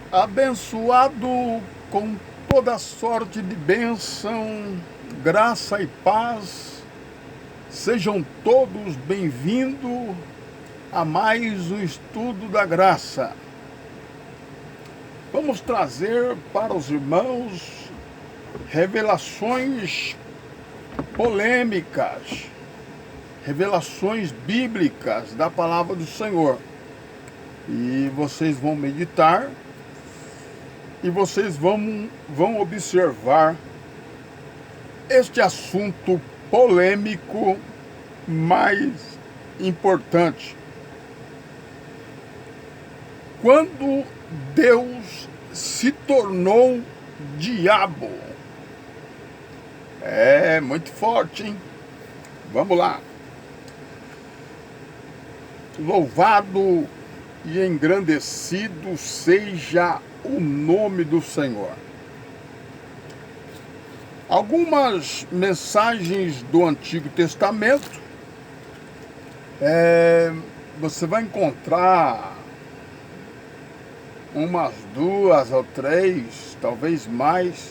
Abençoado com toda sorte de bênção, graça e paz, sejam todos bem-vindos a mais o estudo da graça. Vamos trazer para os irmãos revelações polêmicas, revelações bíblicas da palavra do Senhor. E vocês vão meditar e vocês vão observar este assunto polêmico mais importante. Quando Deus se tornou diabo. É muito forte, hein? Vamos lá. Louvado e engrandecido seja o nome do Senhor. Algumas mensagens do Antigo Testamento você vai encontrar umas 2 ou 3, talvez mais,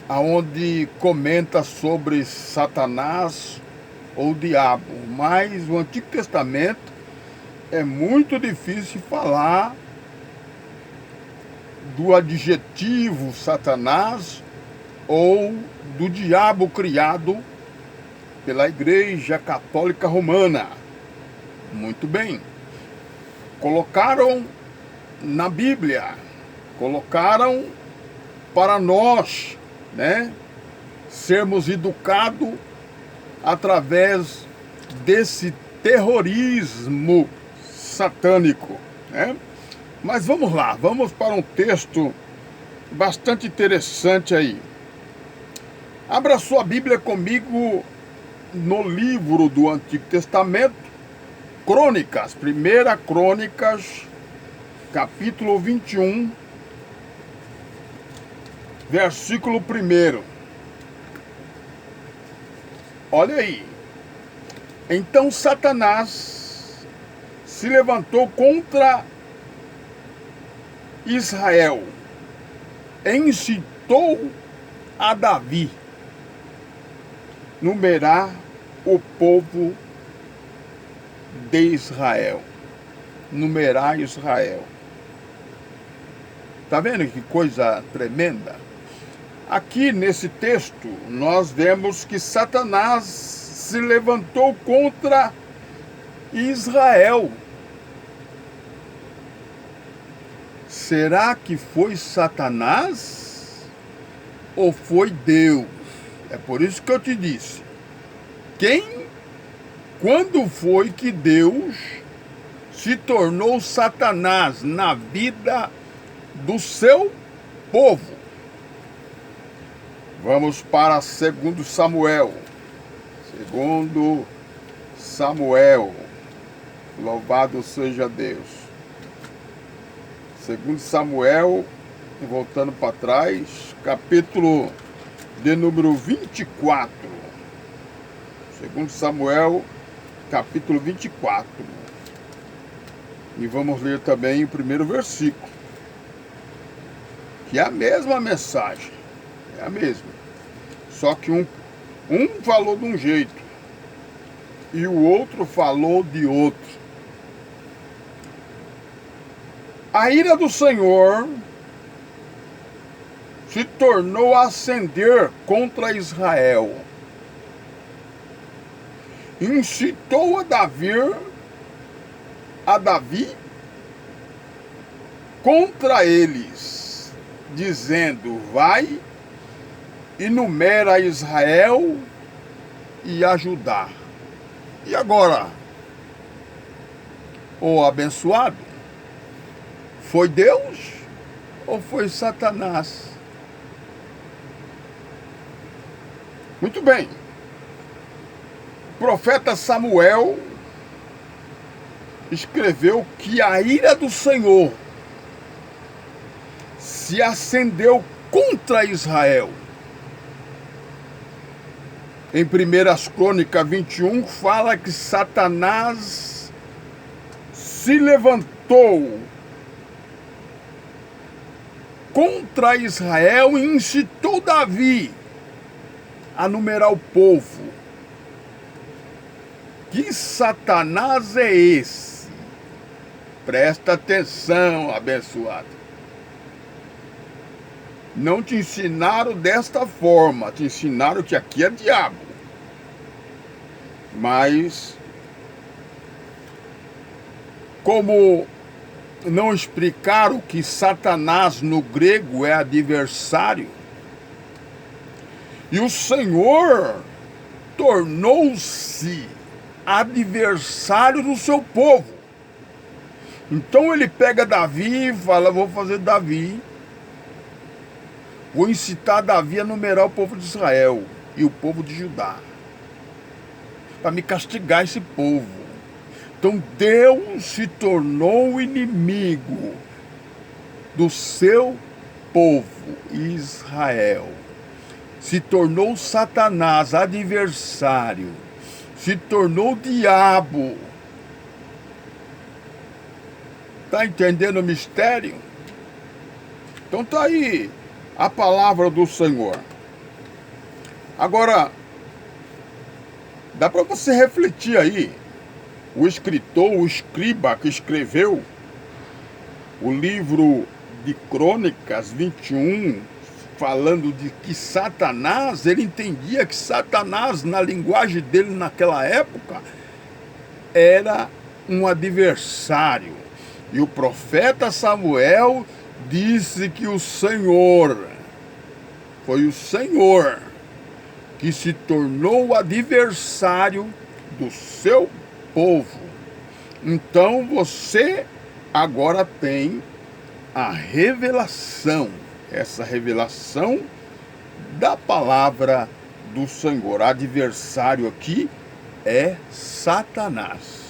aonde comenta sobre Satanás ou diabo. Mas o Antigo Testamento é muito difícil falar do adjetivo Satanás ou do diabo criado pela Igreja Católica Romana. Muito bem. Colocaram na Bíblia, colocaram para nós, sermos educados através desse terrorismo satânico, Mas vamos lá, vamos para um texto bastante interessante aí. Abra sua Bíblia comigo no livro do Antigo Testamento, Crônicas, 1 Crônicas, capítulo 21, versículo 1. Olha aí. Então Satanás se levantou contra Israel, incitou a Davi numerar o povo de Israel. Numerar Israel. Tá vendo que coisa tremenda? Aqui nesse texto nós vemos que Satanás se levantou contra Israel. Será que foi Satanás ou foi Deus? É por isso que eu te disse. Quando foi que Deus se tornou Satanás na vida do seu povo? Vamos para 2 Samuel. 2 Samuel. Louvado seja Deus. 2 Samuel, voltando para trás, capítulo de número 24. 2 Samuel, capítulo 24. E vamos ler também o primeiro versículo, que é a mesma mensagem. É a mesma. Só que um falou de um jeito e o outro falou de outro. A ira do Senhor se tornou a acender contra Israel. Incitou a Davi contra eles, dizendo: vai e numera Israel e a Judá. E agora, o abençoado, foi Deus ou foi Satanás? Muito bem. O profeta Samuel escreveu que a ira do Senhor se acendeu contra Israel. Em 1 Crônicas 21, fala que Satanás se levantou contra Israel e incitou Davi a numerar o povo. Que Satanás é esse? Presta atenção, abençoado. Não te ensinaram desta forma, te ensinaram que aqui é diabo. Mas, como não explicaram que Satanás no grego é adversário, e o Senhor tornou-se adversário do seu povo. Então ele pega Davi e fala: vou fazer Davi, vou incitar Davi a numerar o povo de Israel e o povo de Judá, para me castigar esse povo. Então Deus se tornou inimigo do seu povo, Israel. Se tornou Satanás, adversário. Se tornou diabo. Está entendendo o mistério? Então está aí a palavra do Senhor. Agora, dá para você refletir aí. O escritor, o escriba que escreveu o livro de Crônicas 21, falando de que Satanás, ele entendia que Satanás, na linguagem dele naquela época, era um adversário. E o profeta Samuel disse que o Senhor, foi o Senhor que se tornou adversário do seu povo. Então você agora tem a revelação, essa revelação da palavra do Senhor. Adversário aqui é Satanás.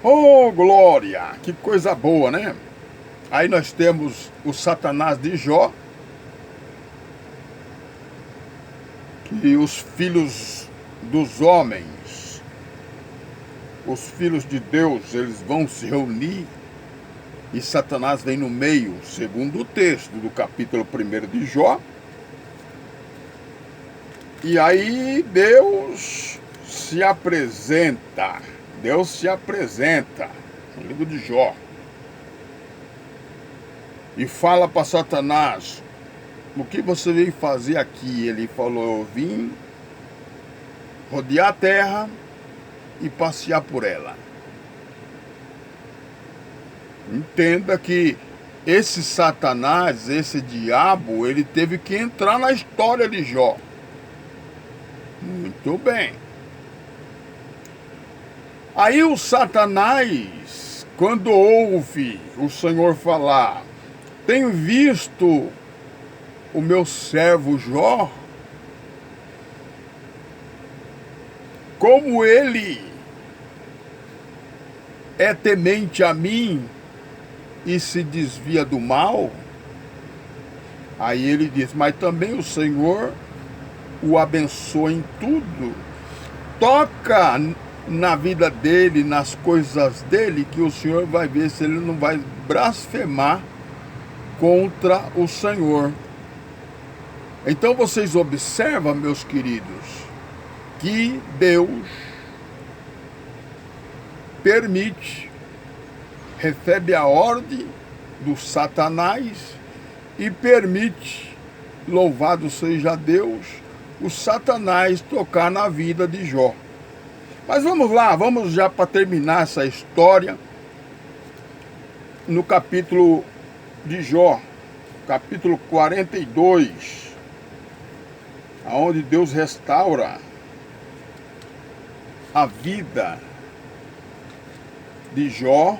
Oh, glória! Que coisa boa, né? Aí nós temos o Satanás de Jó, que os filhos dos homens, os filhos de Deus, eles vão se reunir e Satanás vem no meio, segundo o texto do capítulo 1 de Jó. E aí Deus se apresenta no livro de Jó e fala para Satanás: o que você veio fazer aqui? Ele falou: eu vim rodear a terra e passear por ela. Entenda que esse Satanás, esse diabo, ele teve que entrar na história de Jó. Muito bem. Aí o Satanás, quando ouve o Senhor falar: tenho visto o meu servo Jó, como ele é temente a mim e se desvia do mal. Aí ele diz: mas também o Senhor o abençoa em tudo. Toca na vida dele, nas coisas dele, que o Senhor vai ver se ele não vai blasfemar contra o Senhor. Então vocês observam, meus queridos, que Deus permite, recebe a ordem do Satanás e permite, louvado seja Deus, o Satanás tocar na vida de Jó. Mas vamos lá, vamos já para terminar essa história no capítulo de Jó, capítulo 42, onde Deus restaura a vida de Jó,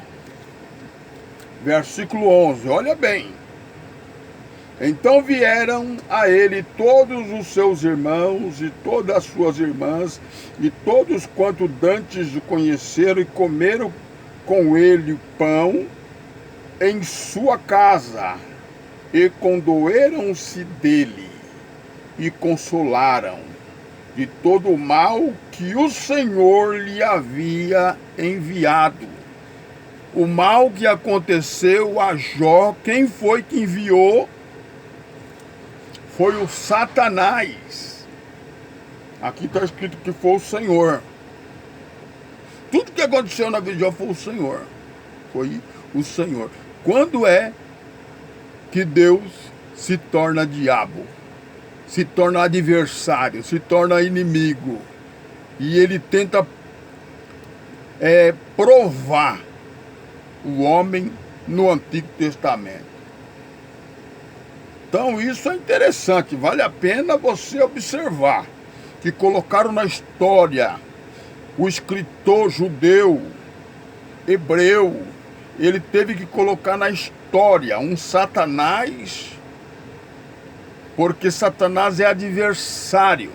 versículo 11, olha bem. Então vieram a ele todos os seus irmãos e todas as suas irmãs, e todos quanto dantes o conheceram, e comeram com ele pão em sua casa, e condoeram-se dele, e consolaram de todo o mal que o Senhor lhe havia enviado. o mal que aconteceu a Jó, quem foi que enviou? Foi o Satanás. Aqui está escrito que foi o Senhor. Tudo que aconteceu na vida de Jó foi o Senhor. Foi o Senhor. Quando é que Deus se torna diabo? Se torna adversário, se torna inimigo. E ele tenta provar o homem no Antigo Testamento. Então isso é interessante, vale a pena você observar que colocaram na história o escritor judeu, hebreu, ele teve que colocar na história um Satanás, porque Satanás é adversário.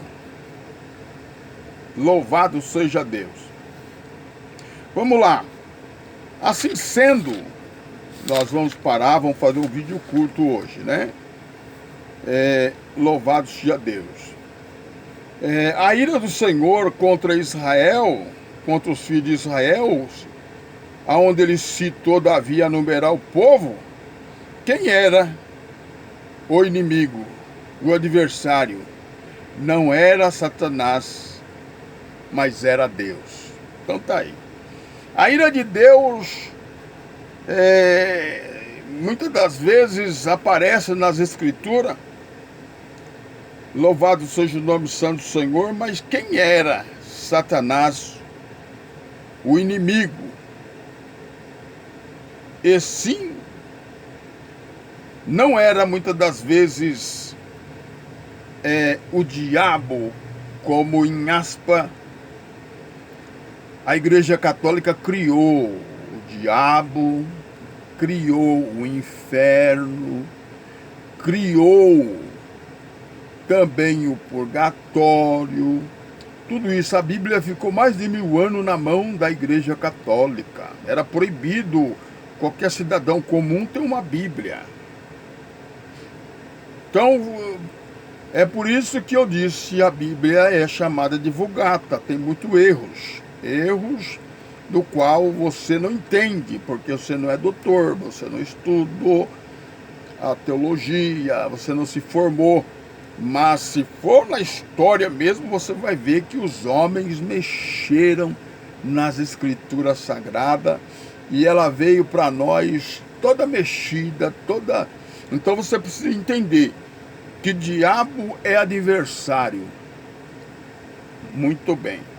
Louvado seja Deus. Vamos lá. Assim sendo, nós vamos parar, vamos fazer um vídeo curto hoje, né? Louvado seja Deus. A ira do Senhor contra Israel, contra os filhos de Israel, aonde ele citou Davi a numerar o povo, quem era o inimigo, o adversário? Não era Satanás, mas era Deus. Então tá aí. A ira de Deus, muitas das vezes aparece nas Escrituras, louvado seja o nome santo do Senhor, mas quem era Satanás, o inimigo? E sim, não era muitas das vezes o diabo, como em aspa a Igreja Católica criou. O diabo criou o inferno, criou também o purgatório. Tudo isso, a Bíblia ficou mais de 1000 anos na mão da Igreja Católica. Era proibido qualquer cidadão comum ter uma Bíblia. Então, é por isso que eu disse, a Bíblia é chamada de Vulgata, tem muitos erros do qual você não entende, porque você não é doutor, você não estudou a teologia, você não se formou. Mas se for na história mesmo, você vai ver que os homens mexeram nas Escrituras Sagradas e ela veio para nós toda mexida, toda... Então você precisa entender que diabo é adversário. Muito bem.